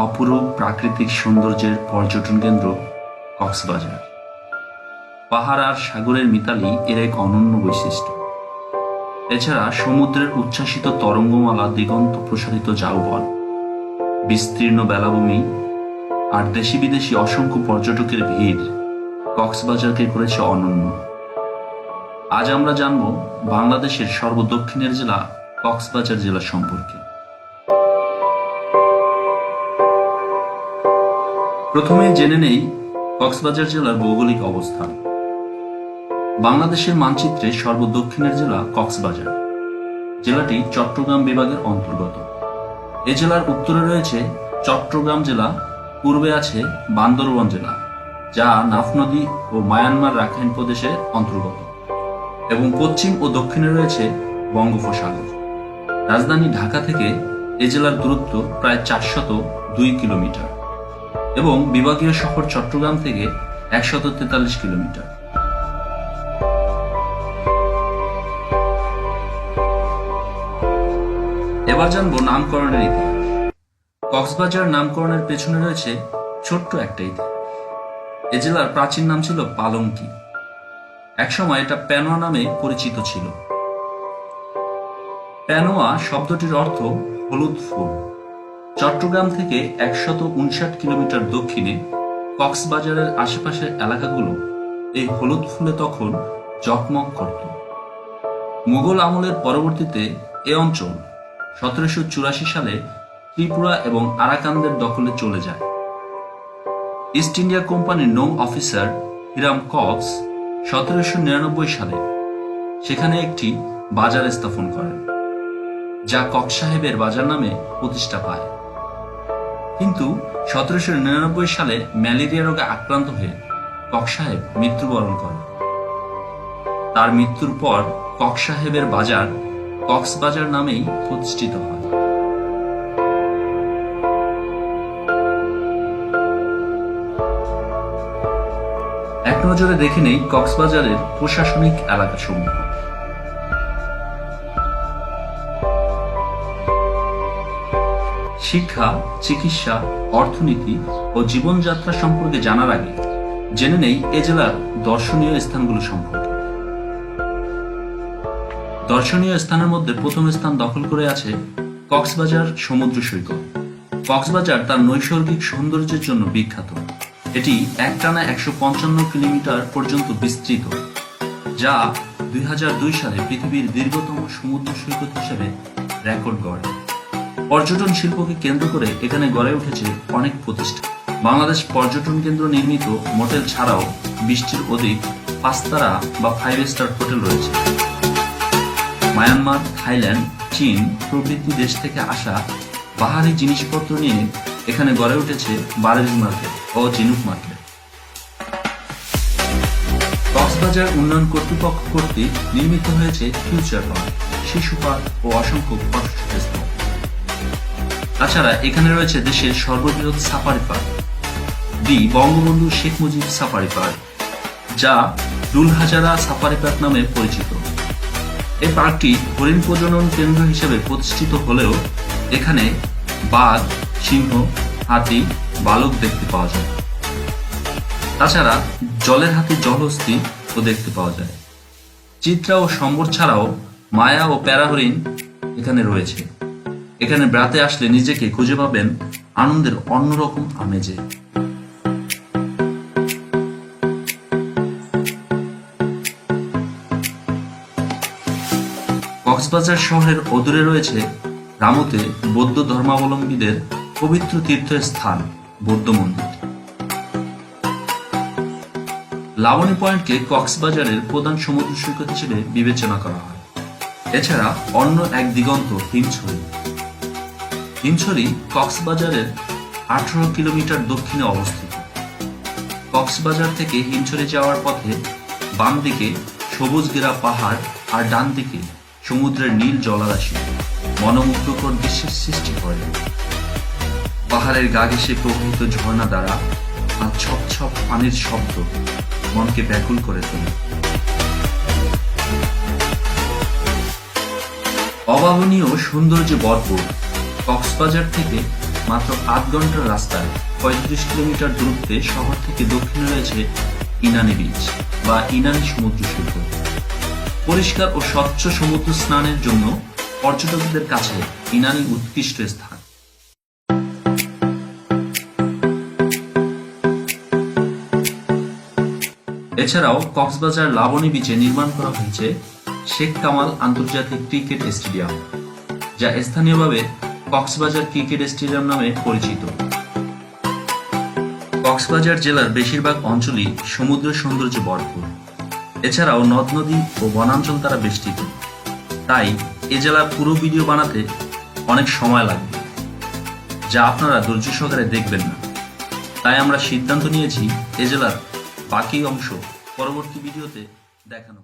অপরূপ প্রাকৃতিক সৌন্দর্যের পর্যটন কেন্দ্র কক্সবাজার। পাহাড় আর সাগরের মিতালি এর এক অনন্য বৈশিষ্ট্য। এছাড়া সমুদ্রের উচ্ছ্বাসিত তরঙ্গমালা, দিগন্ত প্রসারিত ঝাউবন, বিস্তীর্ণ বেলাভূমি আর দেশি বিদেশি অসংখ্য পর্যটকের ভিড় কক্সবাজারকে করেছে অনন্য। আজ আমরা জানব বাংলাদেশের সর্বদক্ষিণের জেলা কক্সবাজার জেলা সম্পর্কে। প্রথমে জেনে নেই কক্সবাজার জেলার ভৌগোলিক অবস্থান। বাংলাদেশের মানচিত্রে সর্বদক্ষিণের জেলা কক্সবাজার। জেলাটি চট্টগ্রাম বিভাগের অন্তর্গত। এ জেলার উত্তরে রয়েছে চট্টগ্রাম জেলা, পূর্বে আছে বান্দরবান জেলা, যা নাফ নদী ও মায়ানমার রাখাইন প্রদেশের অন্তর্গত, এবং পশ্চিম ও দক্ষিণে রয়েছে বঙ্গোপসাগর। রাজধানী ঢাকা থেকে এ জেলার দূরত্ব প্রায় 402 কিলোমিটার এবং বিভাগীয় শহর চট্টগ্রাম থেকে 143 কিলোমিটার। এবার জানবো নামকরণের ইতিহাস। কক্সবাজার নামকরণের পেছনে রয়েছে ছোট্ট একটা ইতিহাস। এ জেলার প্রাচীন নাম ছিল পালঙ্কি। একসময় এটা প্যানোয়া নামে পরিচিত ছিল। প্যানোয়া শব্দটির অর্থ হলুদ ফুল। চট্টগ্রাম থেকে 159 কিলোমিটার দক্ষিণে কক্সবাজারের আশেপাশের এলাকাগুলো এই হলুদ ফুলে তখন জকমক করত। মুঘল আমলের পরবর্তীতে এ অঞ্চল 1784 সালে ত্রিপুরা এবং আরাকানদের দখলে চলে যায়। ইস্ট ইন্ডিয়া কোম্পানির নৌ অফিসার হিরাম কক্স 1799 সালে সেখানে একটি বাজার স্থাপন করেন, যা কক্স সাহেবের বাজার নামে প্রতিষ্ঠা পায়। কিন্তু 1799 সালে ম্যালেরিয়া রোগে আক্রান্ত হয়ে কক্স সাহেব মৃত্যুবরণ করেন। তার মৃত্যুর পর কক্স সাহেবের বাজার কক্সবাজার নামেই প্রতিষ্ঠিত হয়। এক নজরে দেখে নেই কক্সবাজারের প্রশাসনিক এলাকাসমূহ। শিক্ষা, চিকিৎসা, অর্থনীতি ও জীবনযাত্রা সম্পর্কে জানার আগে জেনে নেই এ জেলার দর্শনীয় স্থানগুলো সম্পর্কে। দর্শনীয় স্থানের মধ্যে প্রথম স্থান দখল করে আছে কক্সবাজার সমুদ্র সৈকত। কক্সবাজার তার নৈসর্গিক সৌন্দর্যের জন্য বিখ্যাত। এটি একটানা 155 কিলোমিটার পর্যন্ত বিস্তৃত, যা 2002 সালে পৃথিবীর দীর্ঘতম সমুদ্র সৈকত হিসেবে রেকর্ড গড়ে। পর্যটন শিল্পকে কেন্দ্র করে এখানে গড়ে উঠেছে অনেক প্রতিষ্ঠান। বাংলাদেশ পর্যটন কেন্দ্র নির্মিত মোটেল ছাড়াও 20টির অধিক 5 তারা বা 5 স্টার হোটেল রয়েছে। মায়ানমার, থাইল্যান্ড, চীন প্রভৃতি দেশ থেকে আসা বাহারি জিনিসপত্র নিয়ে এখানে গড়ে উঠেছে বারেজ মার্কেট ও ঝিনুক মার্কেট। কক্সবাজার উন্নয়ন কর্তৃপক্ষ কর্তৃক নির্মিত হয়েছে ফিউচার পার্ক, শিশু পার্ক ও অসংখ্য পর্যটক স্থান। তাছাড়া এখানে রয়েছে দেশের সর্ববৃহৎ সাফারি পার্ক, দি বঙ্গবন্ধু শেখ মুজিব সাফারি পার্ক, যা ডুলহাজারা সাফারি পার্ক নামে পরিচিত। এই পার্কটি হরিণ প্রজনন কেন্দ্র হিসেবে প্রতিষ্ঠিত হলেও এখানে বাঘ, সিংহ, হাতি, বালক দেখতে পাওয়া যায়। তাছাড়া জলের হাতি, জলহস্তী ও দেখতে পাওয়া যায়। চিত্রা ও সম্বর ছাড়াও মায়া ও প্যারা হরিণ এখানে রয়েছে। এখানে বেড়াতে আসলে নিজেকে খুঁজে পাবেন আনন্দের অন্যরকম আমেজে। কক্সবাজার শহরের অদূরে রয়েছে রামুতে বৌদ্ধ ধর্মাবলম্বীদের পবিত্র তীর্থস্থান বৌদ্ধ মন্দির। লাবণী পয়েন্টকে কক্সবাজারের প্রধান সমুদ্র সৈকত হিসেবে বিবেচনা করা হয়। এছাড়া অন্য এক দিগন্ত হিমছড়ি। হিমছড়ি কক্সবাজারের 18 কিলোমিটার দক্ষিণে অবস্থিত। কক্সবাজার থেকে হিমছড়ি যাওয়ার পথে বাম দিকে সবুজ ঘেরা পাহাড় আর ডান দিকে সমুদ্রের নীল জলরাশি মনোমুগ্ধকর দৃশ্যের সৃষ্টি করে। পাহাড়ের গা ঘেঁষে প্রবাহিত ঝর্ণা দ্বারা আর ছপ ছপ পানির শব্দ মনকে ব্যাকুল করে তোলে। অভাবনীয় সৌন্দর্যে ভরপুর কক্সবাজার থেকে মাত্র ৮ ঘন্টার রাস্তায় ৩৫ কিলোমিটার দূরত্বে শহর থেকে দক্ষিণে রয়েছে ইনানি বিচ বা ইনানি সমুদ্র সৈকত। পরিষ্কার ও স্বচ্ছ সমুদ্র স্নানের জন্য পর্যটকদের কাছে ইনানি উৎকৃষ্ট স্থান। এছাড়াও কক্সবাজার লাবণী বিচে নির্মাণ করা হয়েছে শেখ কামাল আন্তর্জাতিক ক্রিকেট স্টেডিয়াম, যা স্থানীয়ভাবে কক্সবাজার ক্রিকেট স্টেডিয়াম নামে পরিচিত। কক্সবাজার জেলার বেশিরভাগ অঞ্চলই সমুদ্র সৌন্দর্যে ভরপুর। এছাড়াও নদ নদী ও বনাঞ্চল দ্বারা বেষ্টিত, তাই এ জেলার পুরো ভিডিও বানাতে অনেক সময় লাগবে, যা আপনারা ধৈর্য সহকারে দেখবেন না। তাই আমরা সিদ্ধান্ত নিয়েছি এ জেলার বাকি অংশ পরবর্তী ভিডিওতে দেখানো।